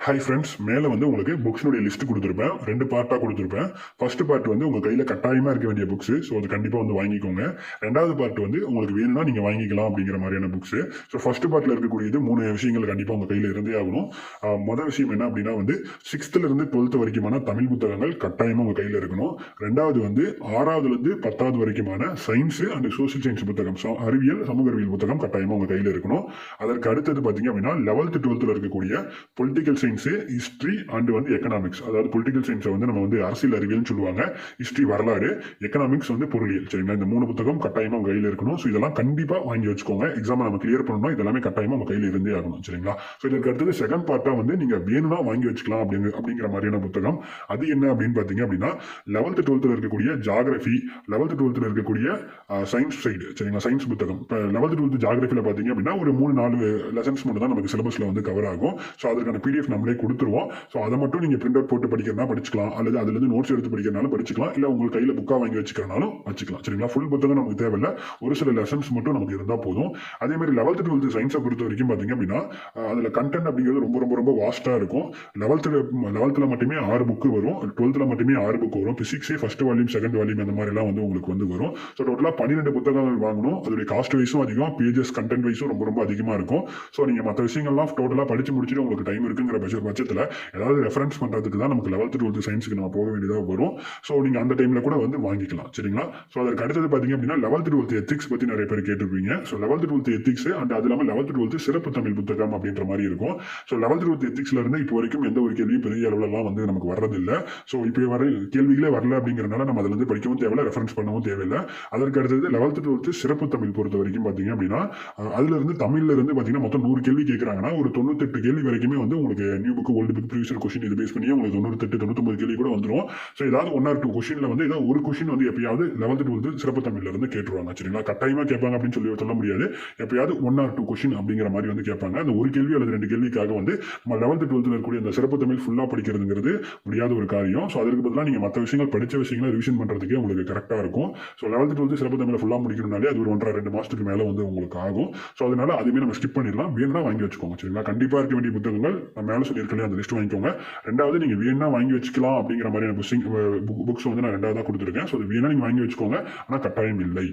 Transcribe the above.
Hi friends, மேலே வந்து உங்களுக்கு புக்ஸினுடைய லிஸ்ட் கொடுத்துருப்பேன். 2 பார்ட்டாக கொடுத்துருப்பேன். ஃபர்ஸ்ட் பார்ட் வந்து உங்கள் கையில் கட்டாயமாக இருக்க வேண்டிய புக்ஸு. ஸோ அது கண்டிப்பாக வந்து வாங்கிக்கோங்க. 2வது பார்ட் வந்து உங்களுக்கு வேணும்னா நீங்கள் வாங்கிக்கலாம் அப்படிங்கிற மாதிரியான புக்ஸு. ஸோ ஃபர்ஸ்ட் பார்ட்டில் இருக்கக்கூடியது 3 விஷயங்கள் கண்டிப்பாக உங்கள் கையில் இருந்தே ஆகணும். மொதல் விஷயம் என்ன அப்படின்னா வந்து 6th-லேருந்து 12th வரைக்குமான தமிழ் புத்தகங்கள் கட்டாயமாக உங்கள் கையில் இருக்கணும். 2வது வந்து 6வதுலேருந்து 10வது வரைக்குமான சயின்ஸு அண்ட் சோசியல் சயின்ஸ் புத்தகம், அறிவியல் சமூக அறிவியல் புத்தகம் கட்டாயமாக உங்கள் கையில் இருக்கணும். அதற்கு அடுத்தது பார்த்தீங்க அப்படின்னா 11th 12th இருக்கக்கூடிய பொலிட்டிக்கல் சயின்ஸ், ஹிஸ்டரி அண்ட் வந்து எக்கனாமிக்ஸ். அதாவது பொலிட்டிக்கல் சயின்ஸை வந்து நம்ம வந்து அரசியல் அறிவியல்னு சொல்லுவாங்க, ஹிஸ்டரி வரலாறு, எக்கனாமிக்ஸ் வந்து பொருளியல். சரிங்களா, இந்த 3 புத்தகம் கட்டாயமா உங்க கையில் இருக்கணும். ஸோ இதெல்லாம் கண்டிப்பா வாங்கி வச்சுக்கோங்க. எக்ஸாம் நம்ம கிளியர் பண்ணணும், இதெல்லாமே கட்டாயமா உங்க கையில் இருந்தே ஆகணும். சரிங்களா, ஸோ இதற்கு அடுத்தது செகண்ட் பார்ட்டா வந்து நீங்க வேணும்னா வாங்கி வச்சுக்கலாம் அப்படிங்கிற மாதிரியான புத்தகம். அது என்ன அப்படின்னு பாத்தீங்க அப்படின்னா 11th 12th இருக்கக்கூடிய ஜாகிரபி, 11th 12th இருக்கக்கூடிய சயின்ஸ் சைடு. சரிங்களா, சயின்ஸ் புத்தகம். இப்போ 11th 12th ஜாகிரபியில் பார்த்தீங்க அப்படின்னா ஒரு 3-4 லெசன்ஸ் மட்டும் தான் நமக்கு சிலபஸ்ல வந்து கவர் ஆகும். ஸோ அதற்கான PDF நம்மளே கொடுத்துருவோம். ஸோ அதை மட்டும் நீங்கள் பிரிண்ட் அவுட் போட்டு படிக்கிறனா படிச்சுக்கலாம், அல்லது அதுலேருந்து நோட்ஸ் எடுத்து படிக்கிறனாலும் படிச்சுக்கலாம், இல்லை உங்கள் கையில் புக்காக வாங்கி வச்சுக்கிறனாலும் வச்சுக்கலாம். சரிங்களா, ஃபுல் புத்தகம் நமக்கு தேவையில்லை, ஒரு சில லெசன்ஸ் மட்டும் நமக்கு இருந்தால் போதும். அதே மாதிரி 11th 12th சயின்ஸை பொறுத்த வரைக்கும் பார்த்தீங்க அப்படின்னா அதில் கண்டென்ட் அப்படிங்கிறது ரொம்ப ரொம்ப ரொம்ப வாஸ்ட்டாக இருக்கும். 11th மட்டுமே 6 புக்கு வரும், 12th மட்டுமே 6 புக்கு வரும். பிசிக்ஸே ஃபர்ஸ்ட் வால்யூம் செகண்ட் வால்யூம் அந்த மாதிரிலாம் வந்து உங்களுக்கு வந்து வரும். ஸோ டோட்டலாக 12 புத்தகங்கள் வாங்கணும். அதோடைய காஸ்ட் வைஸும் அதிகம், பேஜஸ் கண்டென்ட் வைஸும் ரொம்ப ரொம்ப அதிகமாக இருக்கும். ஸோ நீங்கள் மற்ற விஷயங்கள்லாம் டோட்டலாக படித்து முடிச்சுட்டு உங்களுக்கு டைம் இருக்குங்கிற பட்சத்தில் ஏதாவது ரெஃபரன்ஸ் பண்ணுறதுக்கு தான் நமக்கு 11th 12th சயின்ஸுக்கு நம்ம போக வேண்டியதாக வரும். ஸோ நீங்கள் அந்த டைமில் கூட வந்து வாங்கிக்கலாம். சரிங்களா, ஸோ அதற்கு அடுத்தது பார்த்தீங்க அப்படின்னா 11th 12th எத்திக்ஸ் பற்றி நிறைய பேர் கேட்டிருப்பீங்க. So 11th 12th ethics and அது இல்லாமல் 11th 12th சிறப்பு தமிழ் புத்தகம் அப்படின்ற மாதிரி இருக்கும். ஸோ 11th 12th எத்திக்ஸ்ல இருந்து இப்போ வரைக்கும் எந்த ஒரு கேள்வியும் பெரிய அளவுலலாம் வந்து நமக்கு வர்றதில்லை. ஸோ இப்போ வர கேள்விகளே வரல அப்படிங்கிறனால நம்ம அதில் வந்து படிக்கவும் தேவையில்லை, ரெஃபரன்ஸ் பண்ணவும் தேவையில்லை. அதற்கு அடுத்தது 11th 12th சிறப்பு தமிழ் பொறுத்த வரைக்கும் பார்த்தீங்க அப்படின்னா அதுல இருந்து தமிழ்ல இருந்து பார்த்தீங்கன்னா மொத்தம் 100 கேள்வி கேட்குறாங்கன்னா ஒரு 98 கேள்வி வரைக்குமே வந்து உங்களுக்கு new book old book previous question இது பேஸ் பண்ணி உங்களுக்கு 98 99 கேள்வி கூட வந்துடும். ஸோ ஏதாவது 1 or 2 கொஸ்டின்ல வந்து ஏதாவது ஒரு கொஸ்டின் வந்து எப்பயாவது 11th 12th சிறப்பு தமிழ்ல இருந்து கேட்டுருவாங்க. சரிங்களா, கட்டாயமா கேட்பாங்க அப்படின்னு சொல்ல முடியாது, எப்பயாவது 1 or 2 கொஸ்டின் அப்படிங்கிற மாதிரி வந்து கேட்பாங்க. அந்த ஒரு கேள்வி அல்லது 2 கேள்விக்காக வந்து நம்ம 11th 12th இருக்கக்கூடிய அந்த சிறப்பு தமிழ் ஃபுல்லா படிக்கிறதுங்கிறது முடியாத ஒரு காரியம். ஸோ அதற்கு பதிலாக நீங்க மற்ற விஷயங்கள் படிச்ச விஷயங்களை ரிவிஷன் பண்றதுக்கே உங்களுக்கு கரெக்டா இருக்கும். ஸோ 11th 12th சிறப்பு தமிழ் ஃபுல்லா முடிக்கணும்னாலே அது ஒரு 1.5-2 மாசத்துக்கு மேல வந்து உங்களுக்கு ஆகும். ஸோ அதனால அதுவுமே நம்ம ஸ்கிப் பண்ணிடலாம். வேணும்னா வாங்கி வச்சுக்கோங்க. சரிங்களா, கண்டிப்பா இருக்க வேண்டிய புத்தகங்கள் நான் மேலே சொல்லியிருக்கேன், அந்த லிஸ்ட் வாங்கிக்கோங்க. 2வது நீங்க வேணும்னா வாங்கி வச்சுக்கலாம் அப்படிங்கிற மாதிரியான புக்ஸ் வந்து நான் 2வதா கொடுத்துருக்கேன். ஸோ அது வேணா நீங்க வாங்கி வச்சுக்கோங்க, ஆனால் கட்டாயம் இல்லை.